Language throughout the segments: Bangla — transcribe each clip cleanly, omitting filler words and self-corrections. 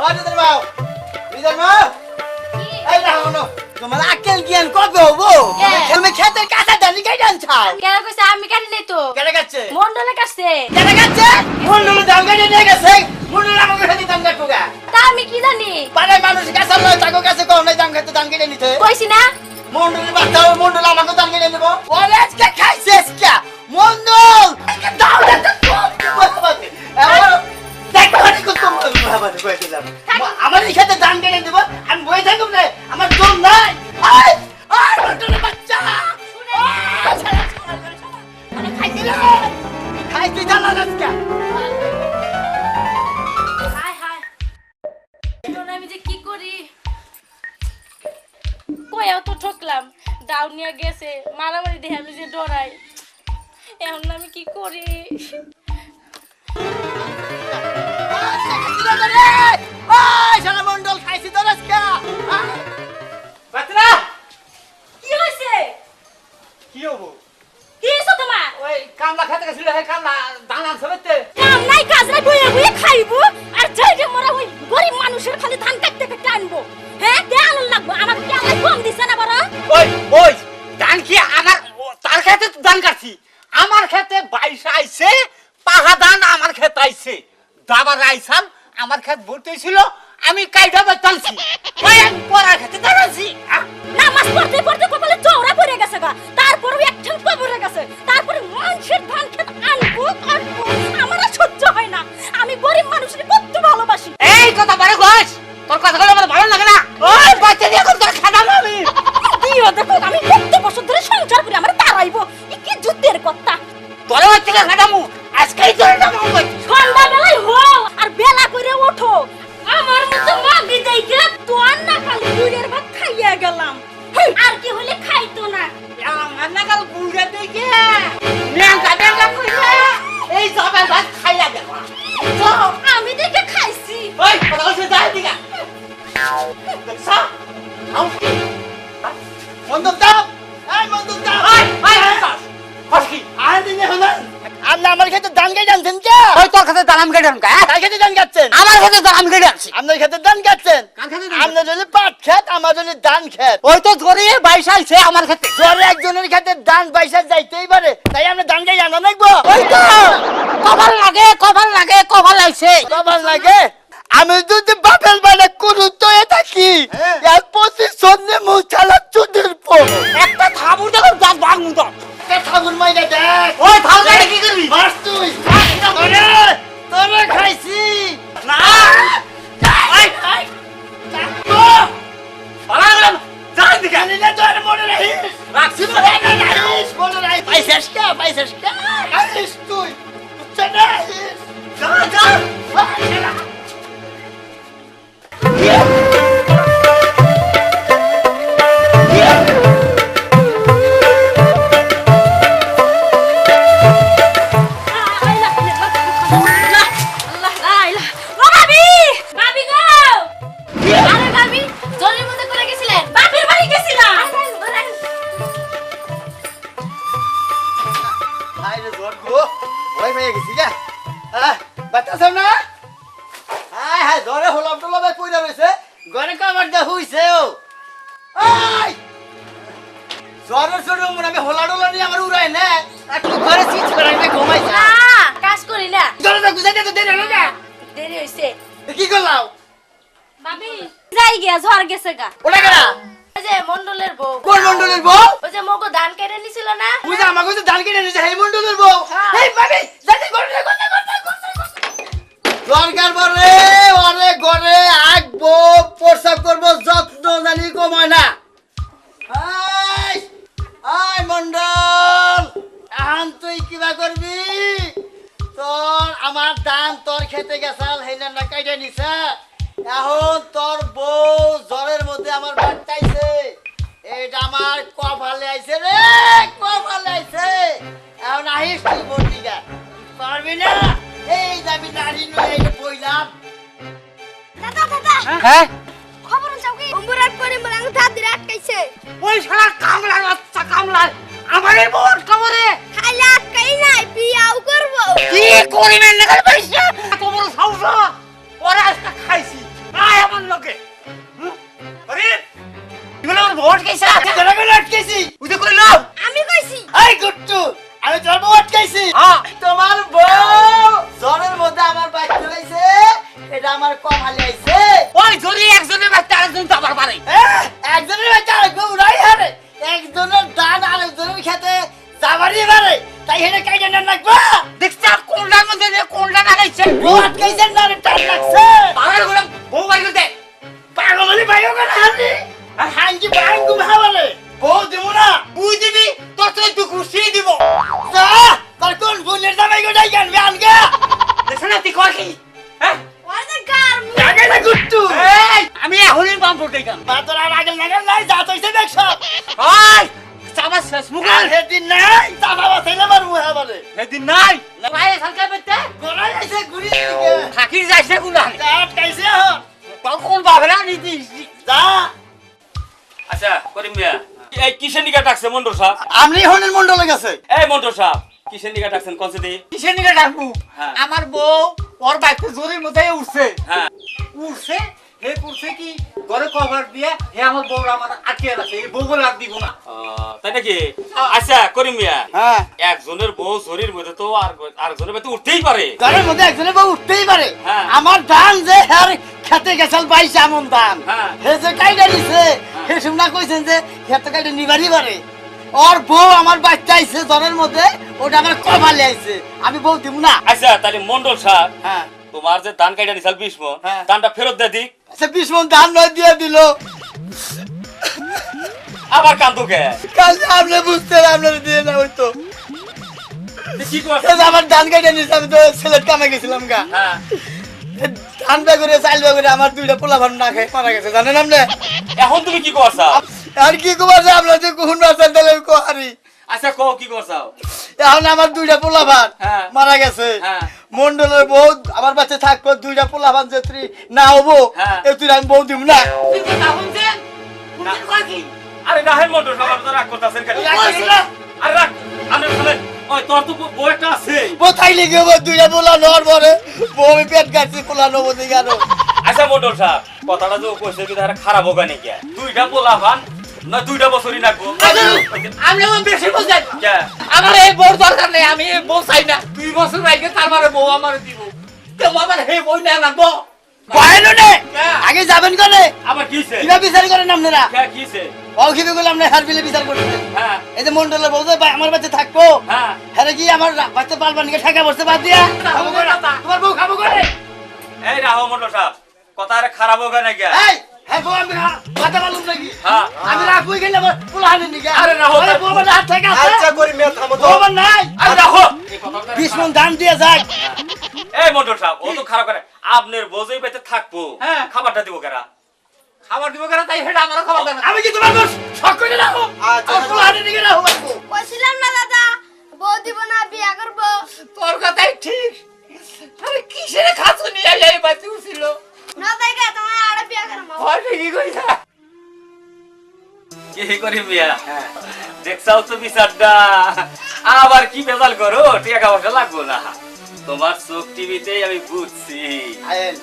রিজাল মাও রিজাল মাও এই দেখো না তোমার আকেল জ্ঞান কবে হবো তুমি খেতের কাঁচা ডালি কাই জানছাও কেন কইছে আমি কাটি নাই তো কেন কাটছে মন্ডলে কাটছে কেন কাটছে মন্ডল দাম কেটে নিয়ে গেছে মন্ডল আমাকে খেতে দাম কাটুগা তা আমি কি জানি পাড়ায় মানুষ কাছে লয় তাকে কাছে কোন নাই দাম খেতে দাম কেটে নিতে কইছি না মন্ডলের বাচ্চা মন্ডল আমাকে দাম কেটে নেব ওরে আজকে খাইছে আজকে মন্ডল দাও আমার খেতে দাম কেটে দেবো আমি বই থাকুম না আমার জোর নাই মন্ডলের বাচ্চা খাইতে জানা আজকে হাই হাই এখন আমি যে কি করি কইও তো ঠকলাম ডাউন নিয়ে গেছে মারামারি দেখে আমি যে ডরাই এখন আমি কি করি মন্ডল খাইছি তো আজকে কি হইছে কি হবো কি হইছে তোমার ওই কামলা খেতে গেছিল হে কামলা ধান সবেতে কাম নাই কাজ নাই বইয়া বইয়া খাইবো আর যাইতে মোরা ওই গরিব মানুষের খালি ধান কাটতে কাটতে আনবো হ্যাঁ দেয়াল লাগবো আমার কি আলাই কম দিছে না বড় ওই ধান কি আমার তার খেতে তো ধান কাটছি আমার খেতে 22 আইছে পাহা ধান আমার খেতে আইছে দাবার আইছাল আমার খেত ভর্তি ছিল আমি কাইটা বাইতালছি ওই আমি পড়ার খেতে দাঁড়াছি নামাজ পড়তে পড়তে কপালে চওড়া পড়ে গেছে গা তারপরে একঠান কবরে গেছে তারপরে মানুষের ধান খেত আনবো আমার আর সহ্য হয় না আমি গরিব মানুষের কত ভালোবাসি এই কথা বারে কইস তোর কথাগুলো আমার ভালো লাগে না ওই বাচ্চা দিয়ে এখন তোর খাদাম আমি দিও দেখো আমি কত বছর ধরে সংসার করি আমার তারাইবো কি যুদ্ধের কথা তোরে হচ্ছে খাদামু আজকেই তোর নাম হবে সন্ধ্যাবেলায় হও আর বেলা করে ওঠো আমার মতো মাগি দেইকে তোর না খালি দুধের ভাত খাইয়া গেলাম আর কি হলে খাইতো না আমার না কাল বুড়ে দিকে নেঙ্গা নেঙ্গা কইরা এই সবাই ভাত খাইয়া গেল তো আমি দেখে খাইছি ওই কথা বলছে যাই দিগা দেখছা আউ কি বন্ধু দাও এই বন্ধু দাও এই হসকি আর দিনে হলো আপনি আমার খেতে ধান কেটে আনছেন কে ওই তোর খেতে ধান কেটে আনকা কার খেতে ধান কাটছেন আমার খেতে ধান কেটে আনছি আপনার খেতে ধান কাটছেন কার খেতে ধান আপনার যদি পাট খেত আমার যদি ধান খেত ওই তো জোরে 22 আইছে আমার খেতে জোরে একজনের খেতে ধান 22 যাইতেই পারে তাই আমরা ধান কেটে আনা লাগবো ওই তো কভার আইছে কভার লাগে আমি যদি বাপের বাড়ি কোন তো এটা কি এর পজিশন নে মুছালা চুদির পো একটা থাবুর দেখো দাঁত ভাঙু তো ঠাকুর মাইরা দেখ ওই থাকুর কি করবি মার তুই তোরে খাইছি না এই পালাগলাম যাই দিকে নিলে তো আর মনে রাখি রাখছি মনে রাখিস মনে রাখিস পয়সাস কা আইস তুই চলে যা কি করলাম ভাবি যাই গিয়া ঝড় গেছে গা ওটা কেনা ওই যে মন্ডলের বউ কোন মন্ডলের বউ ওই যে মগো ধান কেটে নিছিল না বুঝা আমাকে তো ধান কেটে নিছে এই মন্ডলের বউ এই ভাবি যাতে করতে দরকার পড়ে ওরে ঘরে আগবো প্রসাব করবো যত্ন জানি কমায় না আই মন্ডল এখন তুই কিবা করবি তোর আমার ধান তোর খেতে গেছাল হেনা না কাইটা নিছে এখন তোর বউ জ্বরের মধ্যে আমার বাচ্চাইছে এইটা আমার কপালে আইছে রে কপালে আইছে এখন আহিস তুই বন্দিগা পারবি না এই যাবি নারী নয় এই বইলাম দাদা হ্যাঁ খবর চাও কি অম্বুরাট করে মলাং ধাত দিয়ে আটকাইছে ওই শালা কামলার বাচ্চা কামলার আমারে বল খবরে খাইলে আটকাই নাই বিয়াও করব কি করিবেন না পয়সা এত বড় সাহস ওরা আজকে খাইছি আটকাইছা তোরা কেন আটকাইছি উদে কইল আমি কইছি এই গুট্টু আমি তোর বউ আটকাইছি তোমার বউ জ্বরের মধ্যে আমার বাইক চলাইছে এটা আমার কমালি আইছে ওই জরি একজনের বাচ্চা আরেকজন তো আবার পারে একজনের বাচ্চা আরেকজন উড়াই হারে একজনের ডান আরেকজনের খেতে যাবারই পারে তাই হেনে কাইটা না রাখবা দেখছা কোনটার মধ্যে কোনটা লাগাইছে বউ আটকাইছে না টান লাগছে পাগল গুলো বউ বাইরে দে পাগলনি ভাইও কেন হানি আর হাঙ্গি বাঙ্গু ভাবারে বউ দিমু না তুই দিবি তোর তুই খুশি দিব যা তার কোন বোনের জামাই গোটাই গানবে আনগা দেখছ না তুই কয় কি হ্যাঁ ওই যে গার আগে না গুট্টু এই আমি এখনই পাম্প উঠে গেলাম বাতরা রাগল নাগল নাই যা তইছে দেখছ ওই চাবা শেষ মুখ আর হেদিন নাই চাপা বাসাইলে মার মুহে বলে সেদিন নাই পায়ে সরকার পেতে গোড়াই আইছে গুড়ি দিকে থাকি যাইছে গুলান জাত কাইছে হ তখন বাগরা নিতি যা আচ্ছা করিম মিয়া এই কিসের নিকা ডাকছে মন্ডল সাহেব আমনি হনের মন্ডলে গেছে এই মন্ডল সাহেব কিসের নিকা ডাকছেন কোনছে দি কিসের নিকে ডাকবো হ্যাঁ। আমার বউ ওর বাইকে জোরের মধ্যে উঠছে হ্যাঁ উঠছে হে করছে কি ঘরে কভার দিয়ে হে আমার বউ আমার আটকে আছে এই বউ বলে আর দিব না তাই নাকি আচ্ছা করিম মিয়া হ্যাঁ একজনের বউ শরীর মধ্যে তো আর আরেকজনের মধ্যে উঠতেই পারে ঘরের মধ্যে একজনের বউ উঠতেই পারে হ্যাঁ। আমার ধান যে আর খেতে গেছাল 22 আমন ধান হ্যাঁ। হে যে কাইডা নিছে হে শুননা কইছেন যে খেতে কাইডা নিবারই পারে ওর বউ আমার বাচ্চা আইছে ঘরের মধ্যে ওটা আমার কমালে আইছে আমি বউ দিব না আচ্ছা তাহলে মন্ডল সাহেব হ্যাঁ তোমার যে ধান কাইটা নিছাল 20 মণ হ্যাঁ। ধানটা ফেরত দে দিক আচ্ছা 20 মন ধান নয় দিয়ে দিল আবার কান্দুকে কাল আপনি বুঝতে আপনার দিয়ে না হইতো কি কর এই যে আমার ধান কাইডা নিছে আমি তো ছেলের কামে গেছিলাম গা হ্যাঁ ধান বেগুরে চাইল বেগুরে আমার দুইটা পোলা ভান না খেয়ে মারা গেছে জানেন আপনি এখন তুমি কি করছাও আর কি কবার যে আপনার যে কোন বাচ্চা দিলে কোহারি আচ্ছা কও কি করছাও এখন আমার দুইটা পোলা ভান হ্যাঁ। মারা গেছে হ্যাঁ। মন্ডলের বউ আমার বাচ্চা থাকবো দুইটা পোলা ভান যে তুই না হবো হ্যাঁ। এ তুই আমি বউ দিব না তুই কি না শুনছেন শুনছেন কয় কি আরে রাহেন মন্ডল সাহেব আপনি তো রাগ করতেছেন কেন আরে রাগ আমি শুনে ওই তোর তো বউ একটা আছে বউ থাইলে কি হবো দুইটা পোলা নর পরে বউ আমি পেট কাটছি পোলা নবো দিকে আরো আচ্ছা মন্ডল সাহেব কথাটা যে কইছে কি তারা খারাপ হোক নাকি দুইটা পোলা ভান না দুইটা বছরই নাকবো আমি বেশি বুঝেন কে আমার এই বউ দরকার নেই আমি এই বউ চাই না 2 বছর আগে তারপরে বউ আমার দিব তো আমার হে বউ না লাগবো বয়নো নে হ্যাঁ। আগে যাবেন কোনে আবার কিছে কিবা বিচার করেন আপনারা কে কিছে ও কিবে করলাম না হারবিলে বিচার করতেছেন হ্যাঁ এই যে মন্ডলের বউ যে আমার বাচ্চা থাকবো হ্যাঁ হ্যাঁ কি আমার বাচ্চা পালবানিকে ঠেকা বসতে বাদ দিয়া খাবো করে তোমার বউ খাবো করে এই রাহো মন্ডল সাহেব কথা আরে খারাপ হোক নাকি এই হ্যাঁ বউ আমি কথা বলুন নাকি হ্যাঁ আমি রাখবই গেলে পোলা হানে নিকে আরে রাহো। বউ আমার হাত থেকে আছে আচ্ছা করি মেয়ে থামো তো বউ আমার নাই আরে রাহো এই কথাটা 20 মন ধান দিয়ে যাক এই মন্ডল সাহেব ও তো খারাপ করে আপনার বোঝই পেতে থাকবো হ্যাঁ। খাবারটা দিব কেরা খাবার দিব কেন তাই হেটা আমারও খাবার দেন আমি কি তোমার বউ শখ করে রাখো আচ্ছা, আর পোলা হানে নিকে রাখো বাবু কইছিলাম না দাদা বউ দিব না বিয়া করব তোর কথাই ঠিক আরে কিসের খাসু নিয়ে এই বাতি উছিল না তাই গে তোমার আরে বিয়া করব হয় কি কইছা কি করি মিয়া দেখছাও তো বিচারটা আবার কি বেজাল করো টাকা পয়সা লাগবো না তোমার চোখ টিভিতেই আমি বুঝছি আয়েন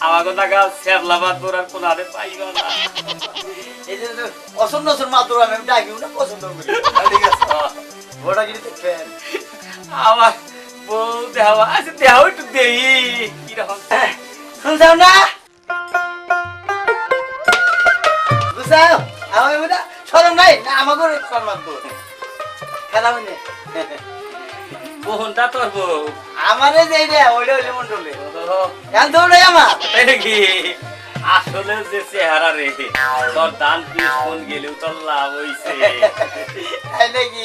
আমাকে টাকা সেবলাবাদ করার কোন আরে পাইবা না এই যে অসন্ন অসন্ন মাত্র আমি ডাকিও না পছন্দ করি ঠিক আছে বড় গিরি দেখেন আমার বউ দেওয়া আছে দেওয়া একটু দেই কিরকম শুনছাও না বুঝাও আমার মনে শরম নাই না আমাকে সম্মান তো খেলা মানে বোনটা তোর বউ আমারে যেই রে ওইটা হইলে মন্ডলে এখন দৌড়ে আমার তাই নাকি আসলে যে চেহারা রে তোর দান 20 মণ গেলেও তোর লাভ হইছে তাই নাকি